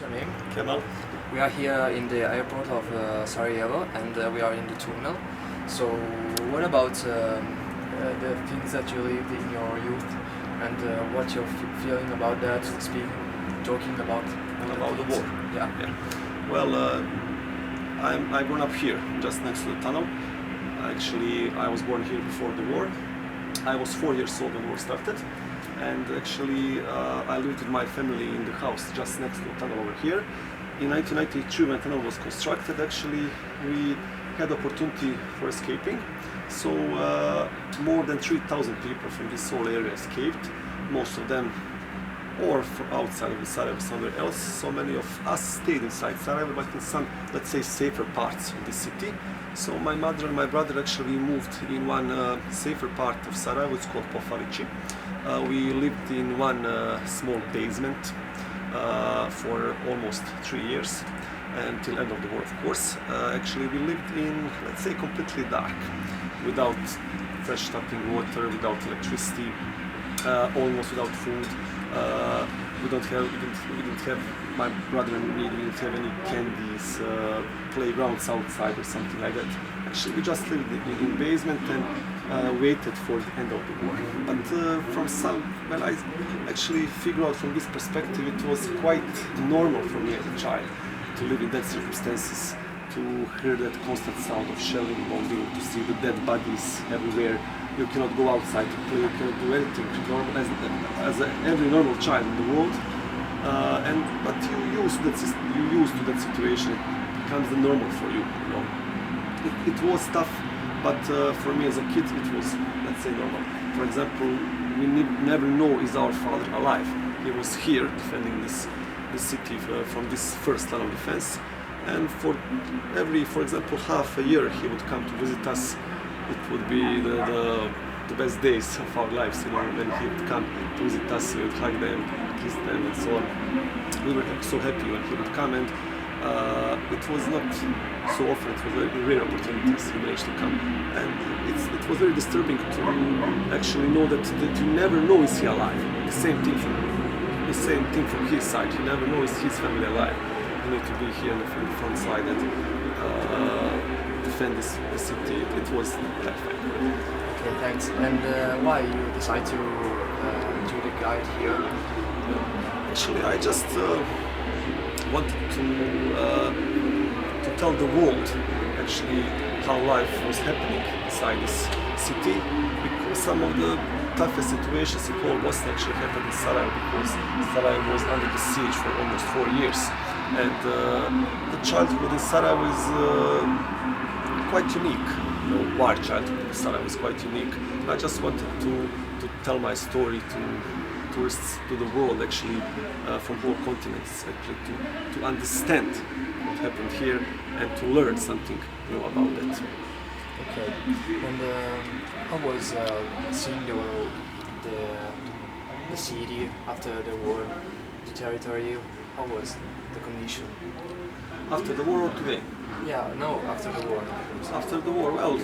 Your name? Kemal. We are here in the airport of Sarajevo, and we are in the tunnel. So, what about the things that you lived in your youth, and what you're feeling about that? Talking about the war. Yeah. Well, I grown up here, just next to the tunnel. Actually, I was born here before the war. I was 4 years old when the war started, and actually I lived with my family in the house just next to the tunnel over here. In 1992, when the tunnel was constructed, actually we had opportunity for escaping. So more than 3,000 people from this whole area escaped. Most of them or from outside of Sarajevo, somewhere else. So many of us stayed inside Sarajevo, but in some, let's say, safer parts of the city. So my mother and my brother actually moved in one safer part of Sarajevo. It's called Pofarići. We lived in one small basement for almost 3 years, until end of the war, of course. Actually, we lived in, let's say, completely dark, without fresh tapping water, without electricity, almost without food. We didn't have, my brother and me, we didn't have any candies, playgrounds outside or something like that. Actually, we just lived in basement and waited for the end of the war. But when I actually figured out from this perspective, it was quite normal for me as a child to live in that circumstances, to hear that constant sound of shelling, bombing, to see the dead bodies everywhere. You cannot go outside to play, you cannot do anything normal as every normal child in the world. But you used to that situation. It becomes the normal for you. It was tough, but for me as a kid, it was, let's say, normal. For example, we never know is our father alive. He was here defending this city from this first line of defense. And for example, half a year he would come to visit us. It would be the best days of our lives, when he would come to visit us. We would hug them, kiss them, and so on. We were so happy when he would come, and it was not so often. It was very rare opportunities he managed to come, and it was very disturbing to actually know that you never know is he alive. The same thing from his side. You never know is his family alive. You need to be here on the front side and defend the city. It was terrifying. Okay, thanks. And why you decide to do the guide here? Actually, I just wanted to tell the world actually how life was happening inside this city, because some of the toughest situations in whole Bosnia actually happened in Sarajevo, because Sarajevo was under the siege for almost 4 years. And the childhood in Sarajevo is quite unique. Our childhood in Sarajevo is quite unique. I just wanted to tell my story to tourists, to the world, actually, from whole continents, actually, to understand what happened here and to learn something about it. Okay. And how was seeing the city after the war, the territory? How was the condition? After the war or today? Yeah, no, after the war. After the war, well,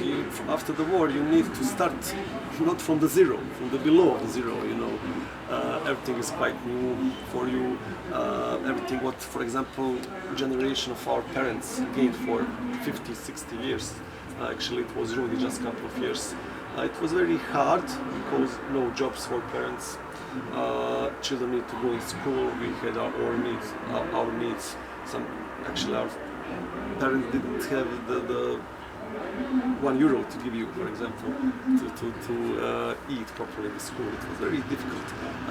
after the war you need to start not from the zero, from the below of the zero, everything is quite new for you. Everything what, for example, generation of our parents gained for 50, 60 years. Actually, it was really just a couple of years. It was very hard because no jobs for parents. Children need to go in school. We had our needs. Actually, our parents didn't have the €1 to give you, for example, to eat properly in school. It was very difficult.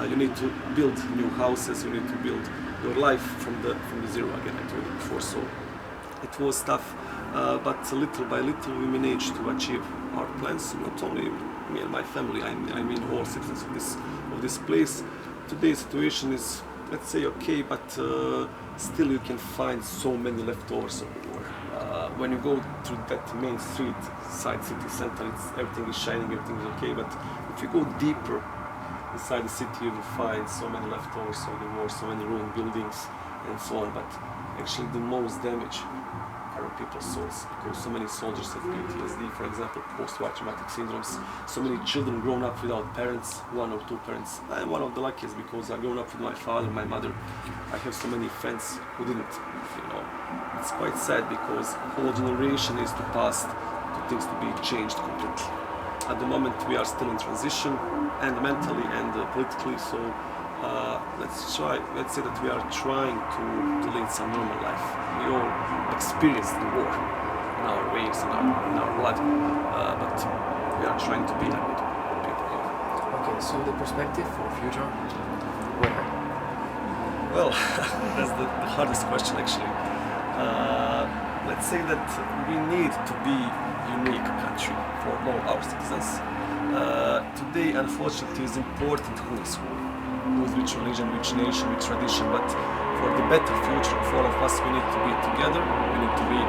You need to build new houses. You need to build your life from the zero again. I told you before. So it was tough, but little by little we managed to achieve our plans. Not only me and my family. I mean all citizens of this place. Today's situation is, let's say, okay, but still you can find so many leftovers of the war. When you go through that main street, side city center, everything is shining, everything is okay, but if you go deeper inside the city, you will find so many leftovers of the war, so many ruined buildings and so on. But actually the most damage are on people's souls, because so many soldiers have PTSD, for example, post-war traumatic syndromes. So many children grown up without parents, one or two parents. I'm one of the luckiest because I've grown up with my father, my mother. I have so many friends who didn't, you know. It's quite sad because whole generation is to pass to things to be changed completely. At the moment we are still in transition, and mentally and politically, so let's say that we are trying to lead some normal life. We all experienced the war in our veins, in our blood, but we are trying to be like good people here. Okay, so the perspective for future? Where? Well, that's the hardest question actually. Let's say that we need to be unique country for all our citizens. Today, unfortunately, it's important who is which religion, which nation, which tradition, but for the better future of all of us, we need to be together, we need to be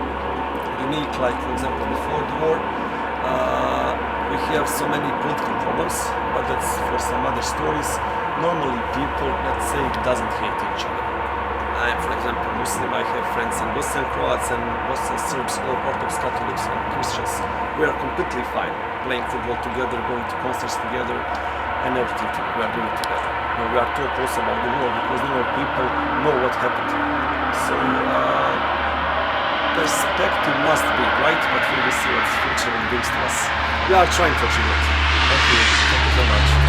unique, like for example before the war, we have so many political problems, but that's for some other stories. Normally people, let's say, doesn't hate each other. I am, for example, Muslim, I have friends in Bosnian Croats and Bosnian Serbs, or Orthodox Catholics and Christians. We are completely fine, playing football together, going to concerts together, and everything we are doing together. You know, we are talking also about the war because people know what happened. So perspective must be right, but we will see what the future will bring to us. We are trying to achieve it. Thank you so much.